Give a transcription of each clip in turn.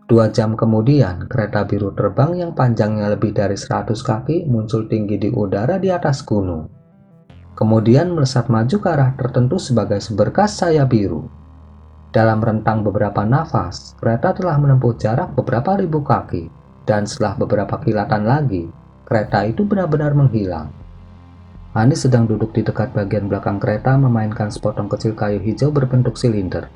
2 jam kemudian, kereta biru terbang yang panjangnya lebih dari 100 kaki muncul tinggi di udara di atas gunung. Kemudian melesat maju ke arah tertentu sebagai seberkas sayap biru. Dalam rentang beberapa nafas, kereta telah menempuh jarak beberapa ribu kaki, dan setelah beberapa kilatan lagi, kereta itu benar-benar menghilang. Hani sedang duduk di dekat bagian belakang kereta memainkan sepotong kecil kayu hijau berbentuk silinder.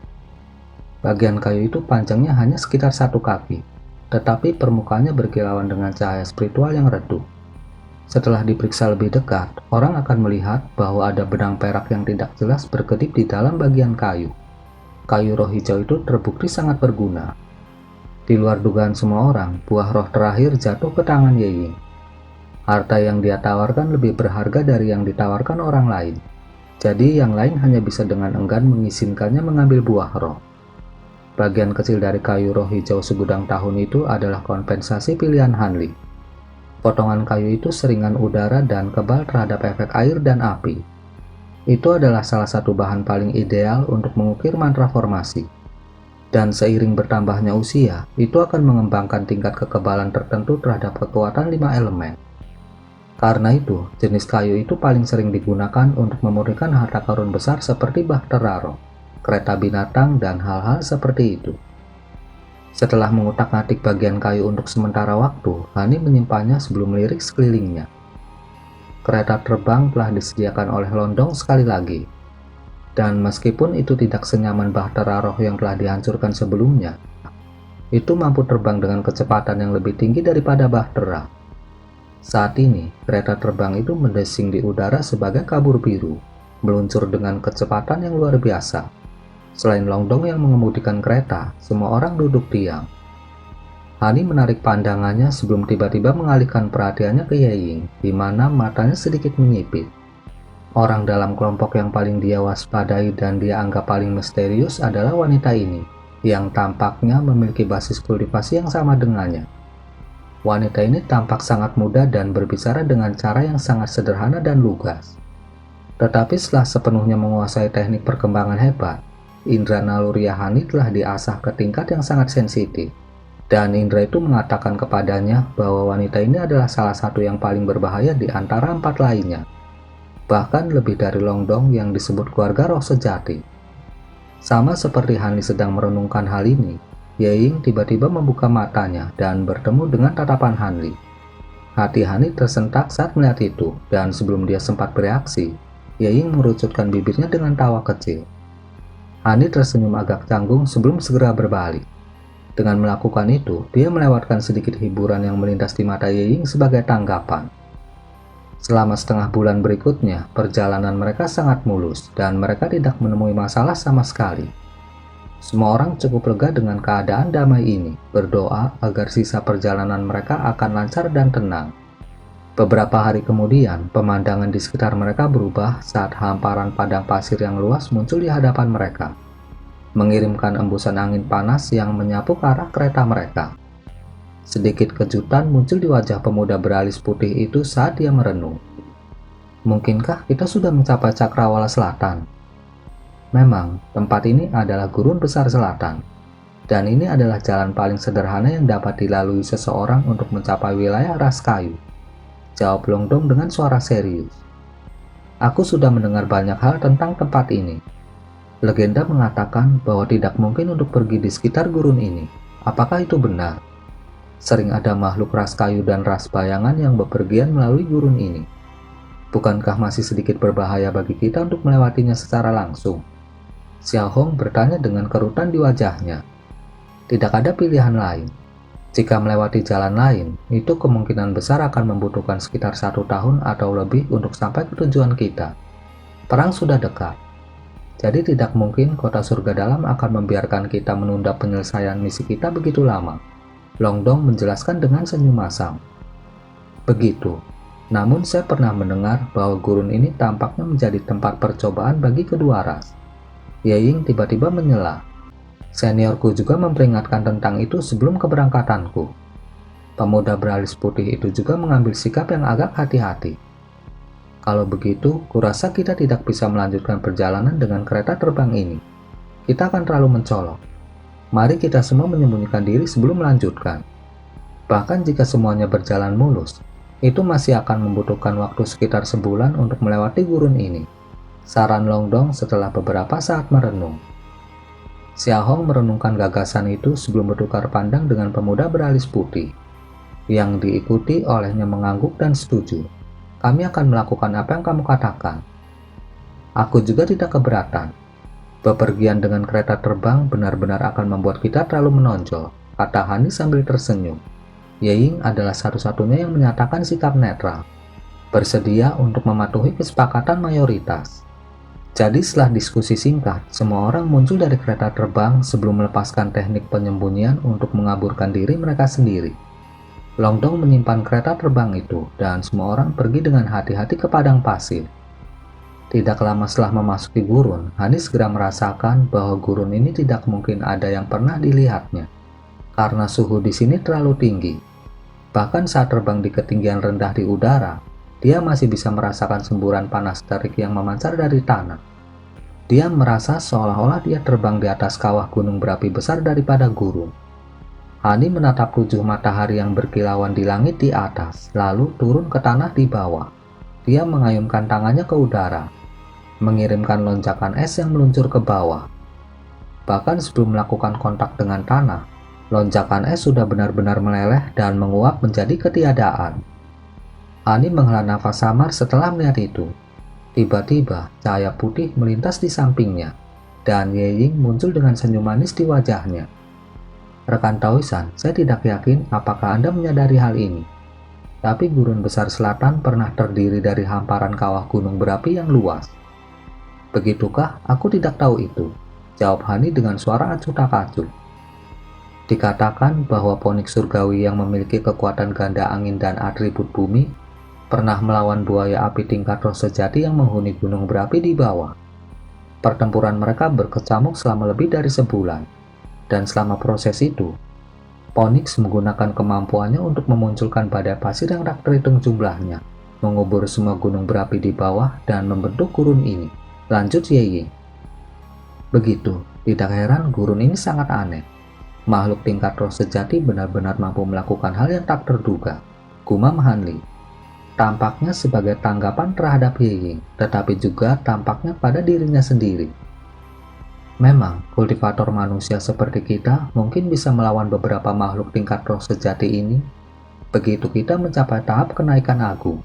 Bagian kayu itu panjangnya hanya sekitar 1 kaki, tetapi permukaannya berkilauan dengan cahaya spiritual yang redup. Setelah diperiksa lebih dekat, orang akan melihat bahwa ada benang perak yang tidak jelas berkedip di dalam bagian kayu. Kayu roh hijau itu terbukti sangat berguna. Di luar dugaan semua orang, buah roh terakhir jatuh ke tangan Yeying. Harta yang dia tawarkan lebih berharga dari yang ditawarkan orang lain. Jadi yang lain hanya bisa dengan enggan mengizinkannya mengambil buah roh. Bagian kecil dari kayu roh hijau segudang tahun itu adalah kompensasi pilihan Hanli. Potongan kayu itu seringan udara dan kebal terhadap efek air dan api. Itu adalah salah satu bahan paling ideal untuk mengukir mantra formasi. Dan seiring bertambahnya usia, itu akan mengembangkan tingkat kekebalan tertentu terhadap kekuatan 5 elemen. Karena itu, jenis kayu itu paling sering digunakan untuk memurnikan harta karun besar seperti bahtera roh, kereta binatang, dan hal-hal seperti itu. Setelah mengutak-atik bagian kayu untuk sementara waktu, Hani menyimpannya sebelum melirik sekelilingnya. Kereta terbang telah disediakan oleh Londong sekali lagi. Dan meskipun itu tidak senyaman bahtera roh yang telah dihancurkan sebelumnya, itu mampu terbang dengan kecepatan yang lebih tinggi daripada bahtera. Saat ini, kereta terbang itu mendesing di udara sebagai kabur biru, meluncur dengan kecepatan yang luar biasa. Selain Longdong yang mengemudikan kereta, semua orang duduk diam. Hani menarik pandangannya sebelum tiba-tiba mengalihkan perhatiannya ke Yeying, di mana matanya sedikit menyipit. Orang dalam kelompok yang paling dia waspadai dan dia anggap paling misterius adalah wanita ini, yang tampaknya memiliki basis kultivasi yang sama dengannya. Wanita ini tampak sangat muda dan berbicara dengan cara yang sangat sederhana dan lugas. Tetapi setelah sepenuhnya menguasai teknik perkembangan hebat, indera naluri Hani telah diasah ke tingkat yang sangat sensitif. Dan indera itu mengatakan kepadanya bahwa wanita ini adalah salah satu yang paling berbahaya di antara 4 lainnya. Bahkan lebih dari Longdong yang disebut keluarga roh sejati. Sama seperti Hani sedang merenungkan hal ini, Yeying tiba-tiba membuka matanya dan bertemu dengan tatapan Hanli. Hati Hani tersentak saat melihat itu, dan sebelum dia sempat bereaksi, Yeying mengerucutkan bibirnya dengan tawa kecil. Hani tersenyum agak canggung sebelum segera berbalik. Dengan melakukan itu, dia melewatkan sedikit hiburan yang melintas di mata Yeying sebagai tanggapan. Selama setengah bulan berikutnya, perjalanan mereka sangat mulus, dan mereka tidak menemui masalah sama sekali. Semua orang cukup lega dengan keadaan damai ini, berdoa agar sisa perjalanan mereka akan lancar dan tenang. Beberapa hari kemudian, pemandangan di sekitar mereka berubah saat hamparan padang pasir yang luas muncul di hadapan mereka, mengirimkan embusan angin panas yang menyapu ke arah kereta mereka. Sedikit kejutan muncul di wajah pemuda beralis putih itu saat dia merenung. Mungkinkah kita sudah mencapai Cakrawala Selatan? Memang, tempat ini adalah Gurun Besar Selatan, dan ini adalah jalan paling sederhana yang dapat dilalui seseorang untuk mencapai wilayah ras kayu. Jawab Longdong dengan suara serius. Aku sudah mendengar banyak hal tentang tempat ini. Legenda mengatakan bahwa tidak mungkin untuk pergi di sekitar gurun ini. Apakah itu benar? Sering ada makhluk ras kayu dan ras bayangan yang bepergian melalui gurun ini. Bukankah masih sedikit berbahaya bagi kita untuk melewatinya secara langsung? Xiao Hong bertanya dengan kerutan di wajahnya. Tidak ada pilihan lain. Jika melewati jalan lain, itu kemungkinan besar akan membutuhkan sekitar 1 tahun atau lebih untuk sampai ke tujuan kita. Perang sudah dekat. Jadi tidak mungkin kota surga dalam akan membiarkan kita menunda penyelesaian misi kita begitu lama. Longdong menjelaskan dengan senyum masam. Begitu. Namun saya pernah mendengar bahwa gurun ini tampaknya menjadi tempat percobaan bagi kedua ras. Yeying tiba-tiba menyela. Seniorku juga memperingatkan tentang itu sebelum keberangkatanku. Pemuda beralis putih itu juga mengambil sikap yang agak hati-hati. Kalau begitu, kurasa kita tidak bisa melanjutkan perjalanan dengan kereta terbang ini. Kita akan terlalu mencolok. Mari kita semua menyembunyikan diri sebelum melanjutkan. Bahkan jika semuanya berjalan mulus, itu masih akan membutuhkan waktu sekitar sebulan untuk melewati gurun ini. Saran Longdong setelah beberapa saat merenung. Xiaohong merenungkan gagasan itu sebelum bertukar pandang dengan pemuda beralis putih. Yang diikuti olehnya mengangguk dan setuju. Kami akan melakukan apa yang kamu katakan. Aku juga tidak keberatan. Bepergian dengan kereta terbang benar-benar akan membuat kita terlalu menonjol, kata Hani sambil tersenyum. Yeying adalah satu-satunya yang menyatakan sikap netral, bersedia untuk mematuhi kesepakatan mayoritas. Jadi setelah diskusi singkat, semua orang muncul dari kereta terbang sebelum melepaskan teknik penyembunyian untuk mengaburkan diri mereka sendiri. Longdong menyimpan kereta terbang itu, dan semua orang pergi dengan hati-hati ke padang pasir. Tidak lama setelah memasuki gurun, Hani segera merasakan bahwa gurun ini tidak mungkin ada yang pernah dilihatnya, karena suhu di sini terlalu tinggi. Bahkan saat terbang di ketinggian rendah di udara, dia masih bisa merasakan semburan panas terik yang memancar dari tanah. Dia merasa seolah-olah dia terbang di atas kawah gunung berapi besar daripada gurun. Hani menatap 7 matahari yang berkilauan di langit di atas, lalu turun ke tanah di bawah. Dia mengayunkan tangannya ke udara, mengirimkan lonjakan es yang meluncur ke bawah. Bahkan sebelum melakukan kontak dengan tanah, lonjakan es sudah benar-benar meleleh dan menguap menjadi ketiadaan. Hani menghela nafas samar setelah melihat itu. Tiba-tiba, cahaya putih melintas di sampingnya, dan Yeying muncul dengan senyum manis di wajahnya. Rekan Taoisan, saya tidak yakin apakah Anda menyadari hal ini. Tapi gurun besar selatan pernah terdiri dari hamparan kawah gunung berapi yang luas. Begitukah? Aku tidak tahu itu, jawab Hani dengan suara acuh tak acuh. Dikatakan bahwa ponik surgawi yang memiliki kekuatan ganda angin dan atribut bumi pernah melawan buaya api tingkat roh sejati yang menghuni gunung berapi di bawah. Pertempuran mereka berkecamuk selama lebih dari sebulan, dan selama proses itu, Ponix menggunakan kemampuannya untuk memunculkan badai pasir yang tak terhitung jumlahnya, mengubur semua gunung berapi di bawah dan membentuk gurun ini. Lanjut Yeying. Begitu, tidak heran gurun ini sangat aneh. Makhluk tingkat roh sejati benar-benar mampu melakukan hal yang tak terduga, gumam Hanli. Tampaknya sebagai tanggapan terhadap Yeying, tetapi juga tampaknya pada dirinya sendiri. Memang, kultivator manusia seperti kita mungkin bisa melawan beberapa makhluk tingkat roh sejati ini, begitu kita mencapai tahap kenaikan agung.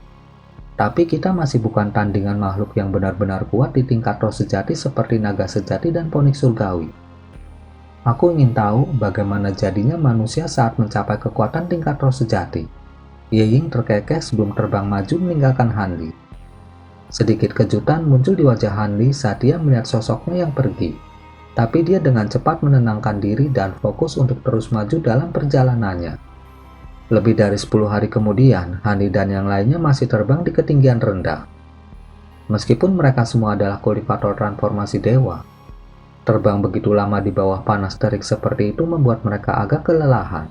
Tapi kita masih bukan tandingan makhluk yang benar-benar kuat di tingkat roh sejati seperti naga sejati dan ponik surgawi. Aku ingin tahu bagaimana jadinya manusia saat mencapai kekuatan tingkat roh sejati. Yeying terkekeh sebelum terbang maju meninggalkan Hanli. Sedikit kejutan muncul di wajah Hanli saat dia melihat sosoknya yang pergi. Tapi dia dengan cepat menenangkan diri dan fokus untuk terus maju dalam perjalanannya. Lebih dari 10 hari kemudian, Hani dan yang lainnya masih terbang di ketinggian rendah. Meskipun mereka semua adalah kultivator transformasi dewa, terbang begitu lama di bawah panas terik seperti itu membuat mereka agak kelelahan.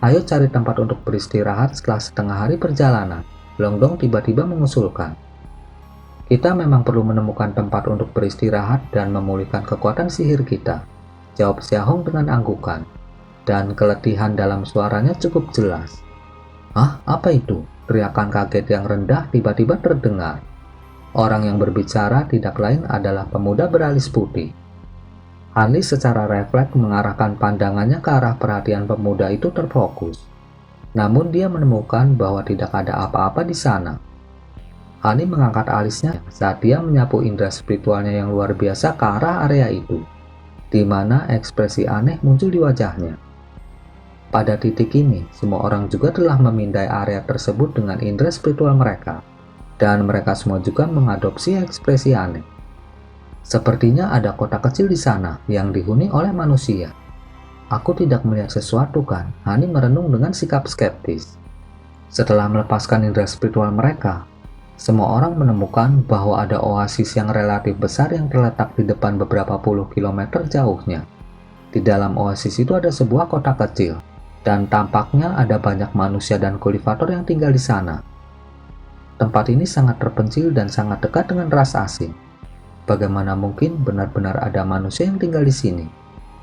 Ayo cari tempat untuk beristirahat setelah setengah hari perjalanan, Longdong tiba-tiba mengusulkan. Kita memang perlu menemukan tempat untuk beristirahat dan memulihkan kekuatan sihir kita, jawab Xiaohong dengan anggukan. Dan keletihan dalam suaranya cukup jelas. "Hah? Apa itu?" Teriakan kaget yang rendah tiba-tiba terdengar. Orang yang berbicara tidak lain adalah pemuda beralis putih. Hanli secara refleks mengarahkan pandangannya ke arah perhatian pemuda itu terfokus. Namun dia menemukan bahwa tidak ada apa-apa di sana. Hani mengangkat alisnya saat dia menyapu indera spiritualnya yang luar biasa ke arah area itu, di mana ekspresi aneh muncul di wajahnya. Pada titik ini, semua orang juga telah memindai area tersebut dengan indera spiritual mereka, dan mereka semua juga mengadopsi ekspresi aneh. Sepertinya ada kota kecil di sana yang dihuni oleh manusia. Aku tidak melihat sesuatu kan? Hani merenung dengan sikap skeptis. Setelah melepaskan indera spiritual mereka, semua orang menemukan bahwa ada oasis yang relatif besar yang terletak di depan beberapa puluh kilometer jauhnya. Di dalam oasis itu ada sebuah kota kecil, dan tampaknya ada banyak manusia dan kultivator yang tinggal di sana. Tempat ini sangat terpencil dan sangat dekat dengan ras asing. Bagaimana mungkin benar-benar ada manusia yang tinggal di sini?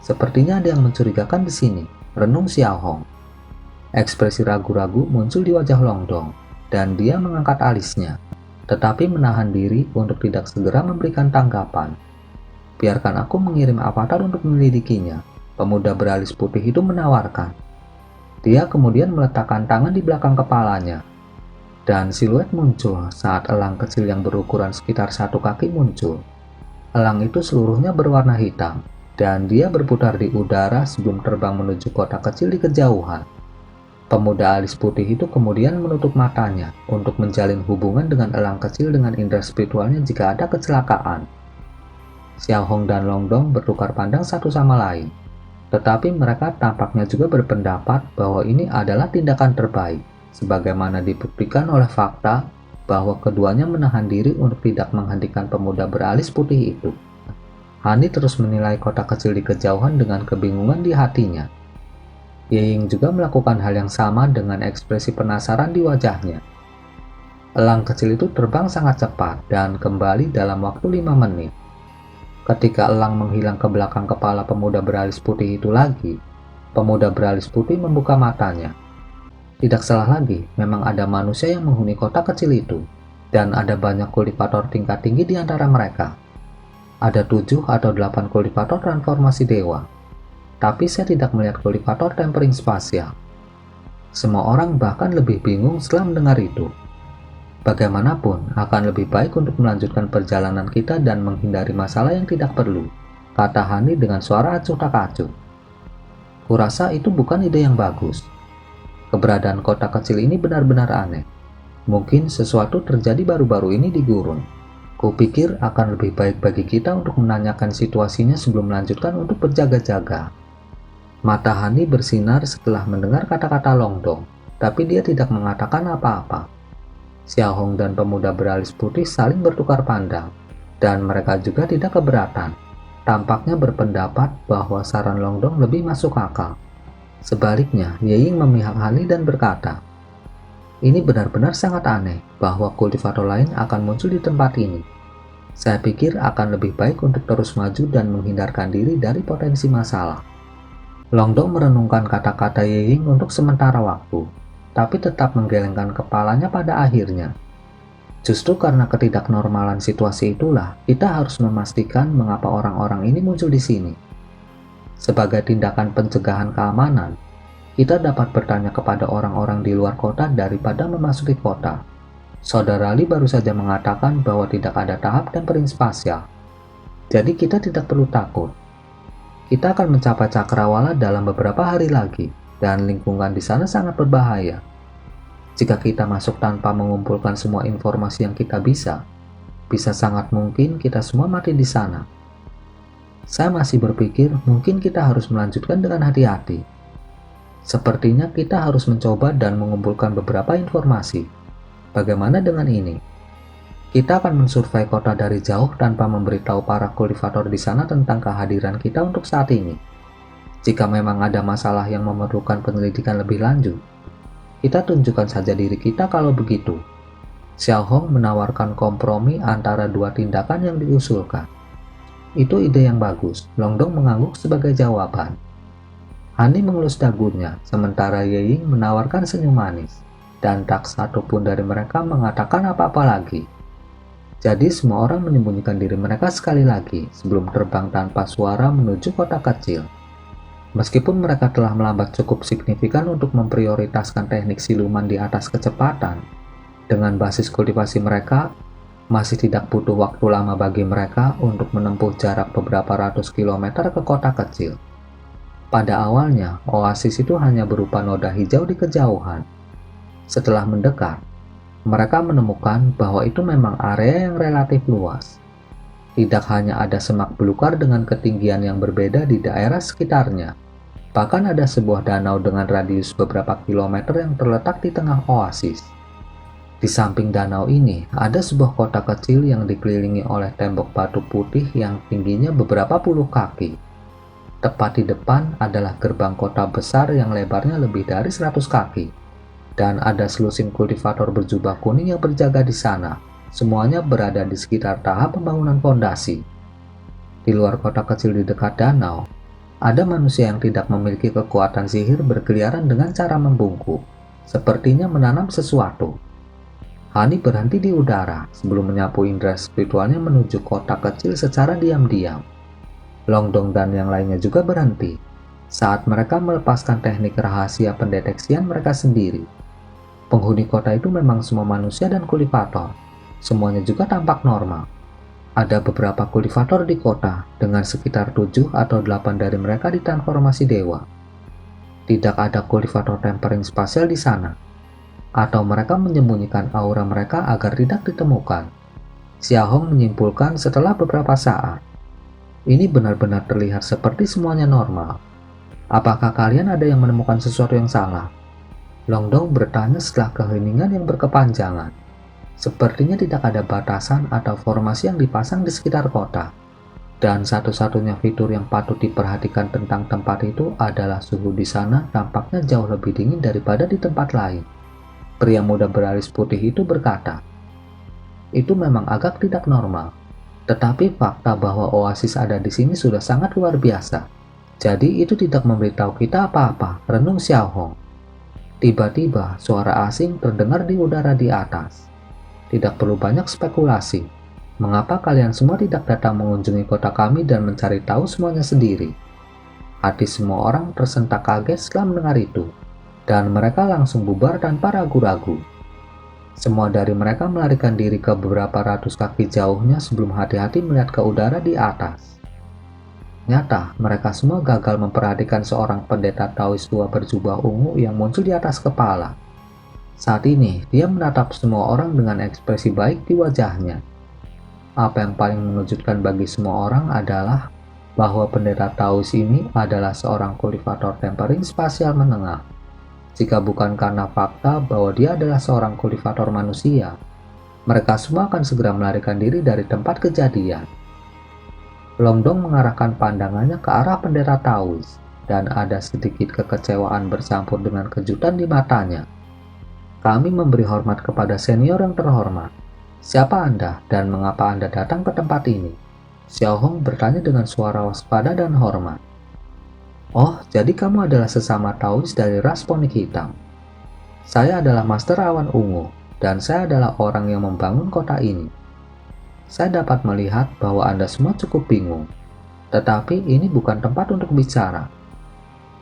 Sepertinya ada yang mencurigakan di sini, renung Xiao Hong. Ekspresi ragu-ragu muncul di wajah Long Dong, dan dia mengangkat alisnya, tetapi menahan diri untuk tidak segera memberikan tanggapan. Biarkan aku mengirim avatar untuk menyelidikinya, pemuda beralis putih itu menawarkan. Dia kemudian meletakkan tangan di belakang kepalanya, dan siluet muncul saat elang kecil yang berukuran sekitar 1 kaki muncul. Elang itu seluruhnya berwarna hitam, dan dia berputar di udara sebelum terbang menuju kota kecil di kejauhan. Pemuda alis putih itu kemudian menutup matanya untuk menjalin hubungan dengan elang kecil dengan indera spiritualnya jika ada kecelakaan. Xiao Hong dan Long Dong bertukar pandang satu sama lain, tetapi mereka tampaknya juga berpendapat bahwa ini adalah tindakan terbaik, sebagaimana dibuktikan oleh fakta bahwa keduanya menahan diri untuk tidak menghentikan pemuda beralis putih itu. Hani terus menilai kota kecil di kejauhan dengan kebingungan di hatinya. Ye Ying juga melakukan hal yang sama dengan ekspresi penasaran di wajahnya. Elang kecil itu terbang sangat cepat dan kembali dalam waktu 5 menit. Ketika elang menghilang ke belakang kepala pemuda beralis putih itu lagi, pemuda beralis putih membuka matanya. Tidak salah lagi, memang ada manusia yang menghuni kota kecil itu, dan ada banyak kultivator tingkat tinggi di antara mereka. Ada 7 atau 8 kultivator transformasi dewa, tapi saya tidak melihat kultivator tempering spasial. Semua orang bahkan lebih bingung setelah mendengar itu. Bagaimanapun, akan lebih baik untuk melanjutkan perjalanan kita dan menghindari masalah yang tidak perlu, kata Hani dengan suara acuh tak acuh. Kurasa itu bukan ide yang bagus. Keberadaan kota kecil ini benar-benar aneh. Mungkin sesuatu terjadi baru-baru ini di gurun. Kupikir akan lebih baik bagi kita untuk menanyakan situasinya sebelum melanjutkan untuk berjaga-jaga. Mata Hani bersinar setelah mendengar kata-kata Long Dong, tapi dia tidak mengatakan apa-apa. Xiao Hong dan pemuda beralis putih saling bertukar pandang, dan mereka juga tidak keberatan. Tampaknya berpendapat bahwa saran Long Dong lebih masuk akal. Sebaliknya, Ye Ying memihak Hani dan berkata, "Ini benar-benar sangat aneh bahwa kultivator lain akan muncul di tempat ini. Saya pikir akan lebih baik untuk terus maju dan menghindarkan diri dari potensi masalah." Long Dong merenungkan kata-kata Ye Ying untuk sementara waktu, tapi tetap menggelengkan kepalanya pada akhirnya. Justru karena ketidaknormalan situasi itulah, kita harus memastikan mengapa orang-orang ini muncul di sini. Sebagai tindakan pencegahan keamanan, kita dapat bertanya kepada orang-orang di luar kota daripada memasuki kota. Saudara Li baru saja mengatakan bahwa tidak ada tahap tempering spasial. Jadi kita tidak perlu takut. Kita akan mencapai Cakrawala dalam beberapa hari lagi, dan lingkungan di sana sangat berbahaya. Jika kita masuk tanpa mengumpulkan semua informasi yang kita bisa sangat mungkin kita semua mati di sana. Saya masih berpikir mungkin kita harus melanjutkan dengan hati-hati. Sepertinya kita harus mencoba dan mengumpulkan beberapa informasi. Bagaimana dengan ini? Kita akan mensurvei kota dari jauh tanpa memberitahu para kultivator di sana tentang kehadiran kita untuk saat ini. Jika memang ada masalah yang memerlukan penyelidikan lebih lanjut, kita tunjukkan saja diri kita kalau begitu. Xiao Hong menawarkan kompromi antara dua tindakan yang diusulkan. Itu ide yang bagus, Long Dong mengangguk sebagai jawaban. Hani mengelus dagunya, sementara Ye Ying menawarkan senyum manis, dan tak satu pun dari mereka mengatakan apa-apa lagi. Jadi semua orang menyembunyikan diri mereka sekali lagi sebelum terbang tanpa suara menuju kota kecil. Meskipun mereka telah melambat cukup signifikan untuk memprioritaskan teknik siluman di atas kecepatan, dengan basis kultivasi mereka, masih tidak butuh waktu lama bagi mereka untuk menempuh jarak beberapa ratus kilometer ke kota kecil. Pada awalnya, oasis itu hanya berupa noda hijau di kejauhan. Setelah mendekat, mereka menemukan bahwa itu memang area yang relatif luas. Tidak hanya ada semak belukar dengan ketinggian yang berbeda di daerah sekitarnya, bahkan ada sebuah danau dengan radius beberapa kilometer yang terletak di tengah oasis. Di samping danau ini, ada sebuah kota kecil yang dikelilingi oleh tembok batu putih yang tingginya beberapa puluh kaki. Tepat di depan adalah gerbang kota besar yang lebarnya lebih dari 100 kaki, dan ada selusin kultivator berjubah kuning yang berjaga di sana. Semuanya berada di sekitar tahap pembangunan fondasi. Di luar kota kecil di dekat danau, Ada manusia yang tidak memiliki kekuatan sihir berkeliaran dengan cara membungkuk, sepertinya menanam sesuatu. Hani berhenti di udara sebelum menyapu indera spiritualnya menuju kotak kecil secara diam-diam. Longdong dan yang lainnya juga berhenti saat mereka melepaskan teknik rahasia pendeteksian mereka sendiri. Penghuni kota itu memang semua manusia dan kultivator. Semuanya juga tampak normal. Ada beberapa kultivator di kota, dengan sekitar 7 atau 8 dari mereka ditransformasi dewa. Tidak ada kultivator tempering spasial di sana, atau mereka menyembunyikan aura mereka agar tidak ditemukan. Xiaohong menyimpulkan setelah beberapa saat. Ini benar-benar terlihat seperti semuanya normal. Apakah kalian ada yang menemukan sesuatu yang salah? Longdong bertanya setelah keheningan yang berkepanjangan. Sepertinya tidak ada batasan atau formasi yang dipasang di sekitar kota. Dan satu-satunya fitur yang patut diperhatikan tentang tempat itu adalah suhu di sana tampaknya jauh lebih dingin daripada di tempat lain. Pria muda beralis putih itu berkata, "Itu memang agak tidak normal. Tetapi fakta bahwa oasis ada di sini sudah sangat luar biasa. Jadi itu tidak memberitahu kita apa-apa," renung Xiaohong. Tiba-tiba suara asing terdengar di udara di atas. Tidak perlu banyak spekulasi. Mengapa kalian semua tidak datang mengunjungi kota kami dan mencari tahu semuanya sendiri? Hati semua orang tersentak kaget setelah mendengar itu, dan mereka langsung bubar tanpa ragu-ragu. Semua dari mereka melarikan diri ke beberapa ratus kaki jauhnya sebelum hati-hati melihat ke udara di atas. Nyata, mereka semua gagal memperhatikan seorang pendeta Taois tua berjubah ungu yang muncul di atas kepala. Saat ini, dia menatap semua orang dengan ekspresi baik di wajahnya. Apa yang paling mengejutkan bagi semua orang adalah bahwa pendeta Taois ini adalah seorang kultivator tempering spasial menengah. Jika bukan karena fakta bahwa dia adalah seorang kultivator manusia, mereka semua akan segera melarikan diri dari tempat kejadian. Longdong mengarahkan pandangannya ke arah pendeta Taois, dan ada sedikit kekecewaan bercampur dengan kejutan di matanya. "Kami memberi hormat kepada senior yang terhormat. Siapa Anda dan mengapa Anda datang ke tempat ini?" Xiaohong bertanya dengan suara waspada dan hormat. "Oh, jadi kamu adalah sesama Taois dari ras ponik hitam. Saya adalah Master Awan Ungu, dan saya adalah orang yang membangun kota ini. Saya dapat melihat bahwa Anda semua cukup bingung, tetapi ini bukan tempat untuk bicara.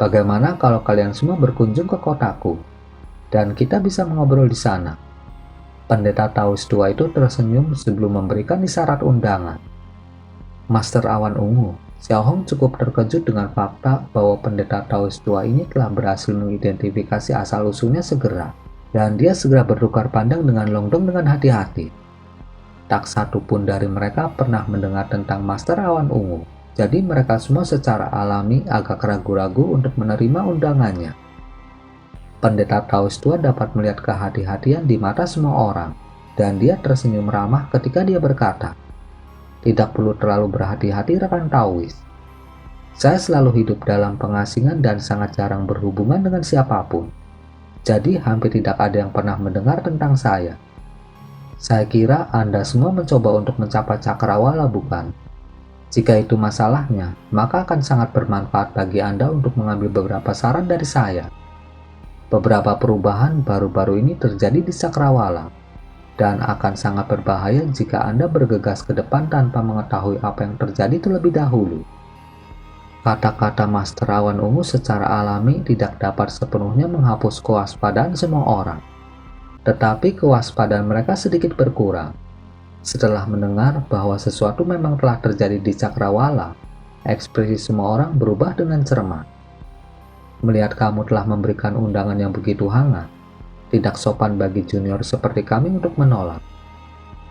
Bagaimana kalau kalian semua berkunjung ke kotaku, dan kita bisa mengobrol di sana?" Pendeta Taois tua itu tersenyum sebelum memberikan isyarat undangan. Master Awan Ungu, Xiaohong cukup terkejut dengan fakta bahwa pendeta Taois tua ini telah berhasil mengidentifikasi asal-usulnya segera, dan dia segera bertukar pandang dengan Longdong dengan hati-hati. Tak satu pun dari mereka pernah mendengar tentang Master Awan Ungu, jadi mereka semua secara alami agak ragu-ragu untuk menerima undangannya. Pendeta Taois tua dapat melihat kehati-hatian di mata semua orang, dan dia tersenyum ramah ketika dia berkata, "Tidak perlu terlalu berhati-hati rekan Taois. Saya selalu hidup dalam pengasingan dan sangat jarang berhubungan dengan siapapun. Jadi hampir tidak ada yang pernah mendengar tentang saya. Saya kira Anda semua mencoba untuk mencapai cakrawala, bukan? Jika itu masalahnya, maka akan sangat bermanfaat bagi Anda untuk mengambil beberapa saran dari saya. Beberapa perubahan baru-baru ini terjadi di cakrawala, dan akan sangat berbahaya jika Anda bergegas ke depan tanpa mengetahui apa yang terjadi terlebih dahulu." Kata-kata Master Awan Ungu secara alami tidak dapat sepenuhnya menghapus kewaspadaan semua orang. Tetapi kewaspadaan mereka sedikit berkurang. Setelah mendengar bahwa sesuatu memang telah terjadi di cakrawala, ekspresi semua orang berubah dengan cermat. "Melihat kamu telah memberikan undangan yang begitu hangat, tidak sopan bagi junior seperti kami untuk menolak."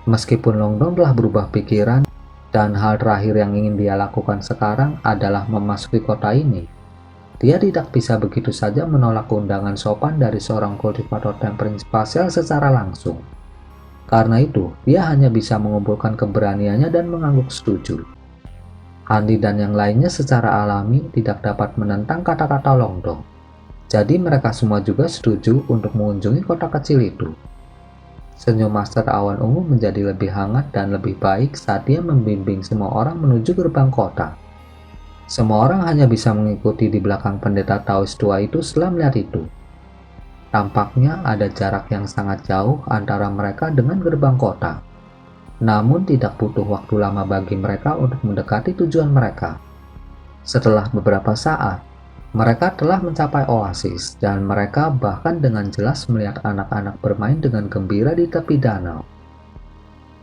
Meskipun Longdong telah berubah pikiran, dan hal terakhir yang ingin dia lakukan sekarang adalah memasuki kota ini, dia tidak bisa begitu saja menolak undangan sopan dari seorang kultivator tempering spasial secara langsung. Karena itu, dia hanya bisa mengumpulkan keberaniannya dan mengangguk setuju. Handi dan yang lainnya secara alami tidak dapat menentang kata-kata Longdong. Jadi mereka semua juga setuju untuk mengunjungi kota kecil itu. Senyum Master Awan Ungu menjadi lebih hangat dan lebih baik saat dia membimbing semua orang menuju gerbang kota. Semua orang hanya bisa mengikuti di belakang pendeta Taois tua itu setelah melihat itu. Tampaknya ada jarak yang sangat jauh antara mereka dengan gerbang kota. Namun tidak butuh waktu lama bagi mereka untuk mendekati tujuan mereka. Setelah beberapa saat, mereka telah mencapai oasis dan mereka bahkan dengan jelas melihat anak-anak bermain dengan gembira di tepi danau.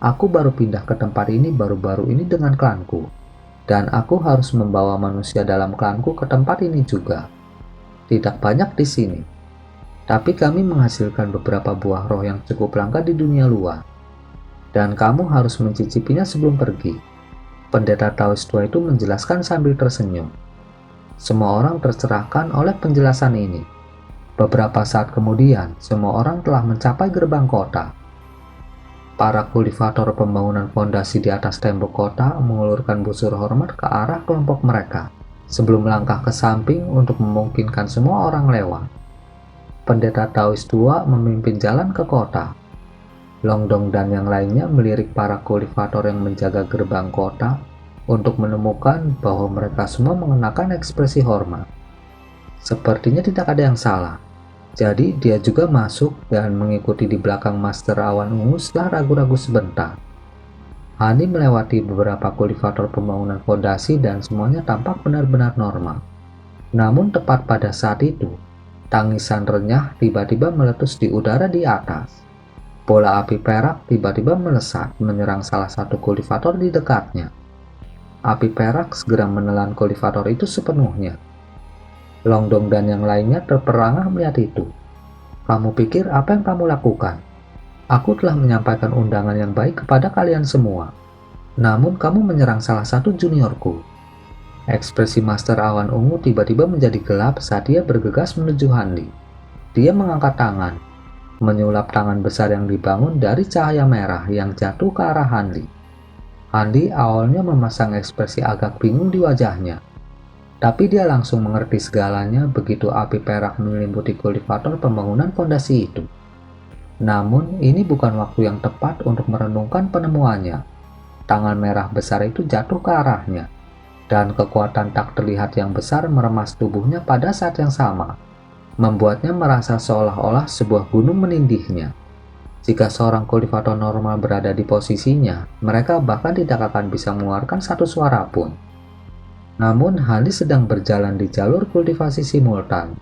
Aku baru pindah ke tempat ini baru-baru ini dengan klanku, dan aku harus membawa manusia dalam klanku ke tempat ini juga. Tidak banyak di sini, tapi kami menghasilkan beberapa buah roh yang cukup langka di dunia luar, dan kamu harus mencicipinya sebelum pergi. Pendeta Taois tua itu menjelaskan sambil tersenyum. Semua orang tercerahkan oleh penjelasan ini. Beberapa saat kemudian, semua orang telah mencapai gerbang kota. Para kultivator pembangunan fondasi di atas tembok kota mengulurkan busur hormat ke arah kelompok mereka sebelum melangkah ke samping untuk memungkinkan semua orang lewat. Pendeta Taois tua memimpin jalan ke kota. Long Dong dan yang lainnya melirik para kultivator yang menjaga gerbang kota untuk menemukan bahwa mereka semua mengenakan ekspresi hormat. Sepertinya tidak ada yang salah. Jadi dia juga masuk dan mengikuti di belakang Master Awan Ungu setelah ragu-ragu sebentar. Hani melewati beberapa kultivator pembangunan fondasi dan semuanya tampak benar-benar normal. Namun tepat pada saat itu, tangisan renyah tiba-tiba meletus di udara di atas. Bola api perak tiba-tiba melesat menyerang salah satu kultivator di dekatnya. Api perak segera menelan kultivator itu sepenuhnya. Long Dong dan yang lainnya terperangah melihat itu. Kamu pikir apa yang kamu lakukan? Aku telah menyampaikan undangan yang baik kepada kalian semua. Namun kamu menyerang salah satu juniorku. Ekspresi Master Awan Ungu tiba-tiba menjadi gelap saat dia bergegas menuju Handi. Dia mengangkat tangan, menyulap tangan besar yang dibangun dari cahaya merah yang jatuh ke arah Handi. Handi awalnya memasang ekspresi agak bingung di wajahnya. Tapi dia langsung mengerti segalanya begitu api perak menyelimuti kultivator pembangunan fondasi itu. Namun, ini bukan waktu yang tepat untuk merenungkan penemuannya. Tangan merah besar itu jatuh ke arahnya, dan kekuatan tak terlihat yang besar meremas tubuhnya pada saat yang sama, membuatnya merasa seolah-olah sebuah gunung menindihnya. Jika seorang kultivator normal berada di posisinya, mereka bahkan tidak akan bisa mengeluarkan satu suara pun. Namun, Hani sedang berjalan di jalur kultivasi simultan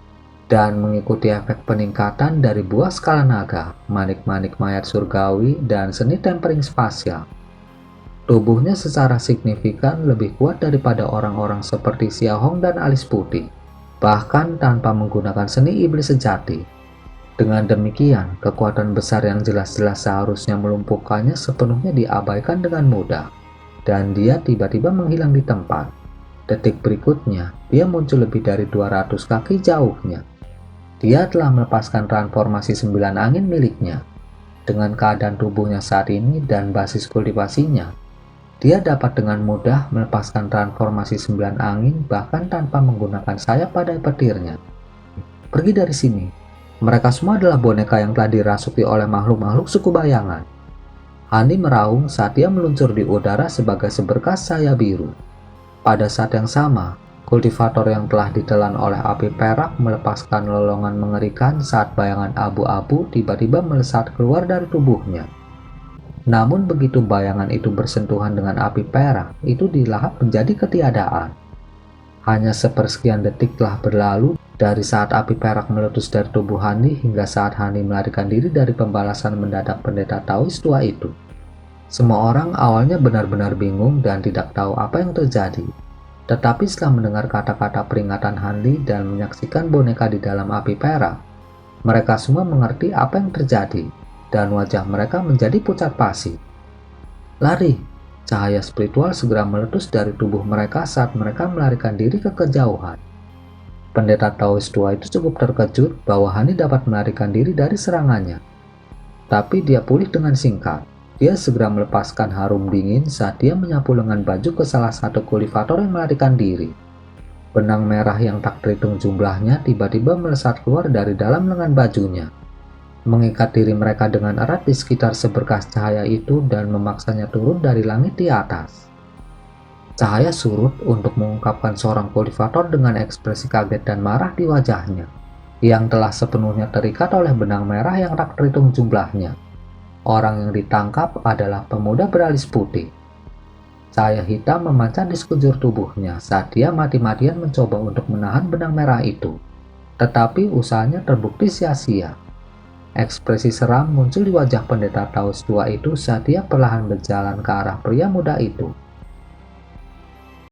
dan mengikuti efek peningkatan dari buah skala naga, manik-manik mayat surgawi, dan seni tempering spasial. Tubuhnya secara signifikan lebih kuat daripada orang-orang seperti Xiaohong dan Alis Putih, bahkan tanpa menggunakan seni iblis sejati. Dengan demikian, kekuatan besar yang jelas-jelas seharusnya melumpuhkannya sepenuhnya diabaikan dengan mudah, dan dia tiba-tiba menghilang di tempat. Detik berikutnya, dia muncul lebih dari 200 kaki jauhnya. Dia telah melepaskan transformasi 9 angin miliknya. Dengan keadaan tubuhnya saat ini dan basis kultivasinya, dia dapat dengan mudah melepaskan transformasi 9 angin bahkan tanpa menggunakan sayap pada petirnya. Pergi dari sini. Mereka semua adalah boneka yang telah dirasuki oleh makhluk-makhluk suku bayangan. Hani meraung saat dia meluncur di udara sebagai seberkas cahaya biru. Pada saat yang sama, kultivator yang telah ditelan oleh api perak melepaskan lolongan mengerikan saat bayangan abu-abu tiba-tiba melesat keluar dari tubuhnya. Namun begitu bayangan itu bersentuhan dengan api perak, itu dilahap menjadi ketiadaan. Hanya sepersekian detik telah berlalu dari saat api perak meletus dari tubuh Hani hingga saat Hani melarikan diri dari pembalasan mendadak pendeta Taois tua itu. Semua orang awalnya benar-benar bingung dan tidak tahu apa yang terjadi. Tetapi setelah mendengar kata-kata peringatan Hanli dan menyaksikan boneka di dalam api perak, mereka semua mengerti apa yang terjadi, dan wajah mereka menjadi pucat pasi. Lari! Cahaya spiritual segera meletus dari tubuh mereka saat mereka melarikan diri ke kejauhan. Pendeta Taois tua itu cukup terkejut bahwa Hani dapat melarikan diri dari serangannya. Tapi dia pulih dengan singkat. Dia segera melepaskan harum dingin saat dia menyapu lengan baju ke salah satu kultivator yang melarikan diri. Benang merah yang tak terhitung jumlahnya tiba-tiba melesat keluar dari dalam lengan bajunya, mengikat diri mereka dengan erat di sekitar seberkas cahaya itu dan memaksanya turun dari langit di atas. Cahaya surut untuk mengungkapkan seorang kultivator dengan ekspresi kaget dan marah di wajahnya, yang telah sepenuhnya terikat oleh benang merah yang tak terhitung jumlahnya. Orang yang ditangkap adalah pemuda beralis putih. Cahaya hitam memancar di sekujur tubuhnya saat dia mati-matian mencoba untuk menahan benang merah itu. Tetapi usahanya terbukti sia-sia. Ekspresi seram muncul di wajah pendeta Taos tua itu saat dia perlahan berjalan ke arah pria muda itu.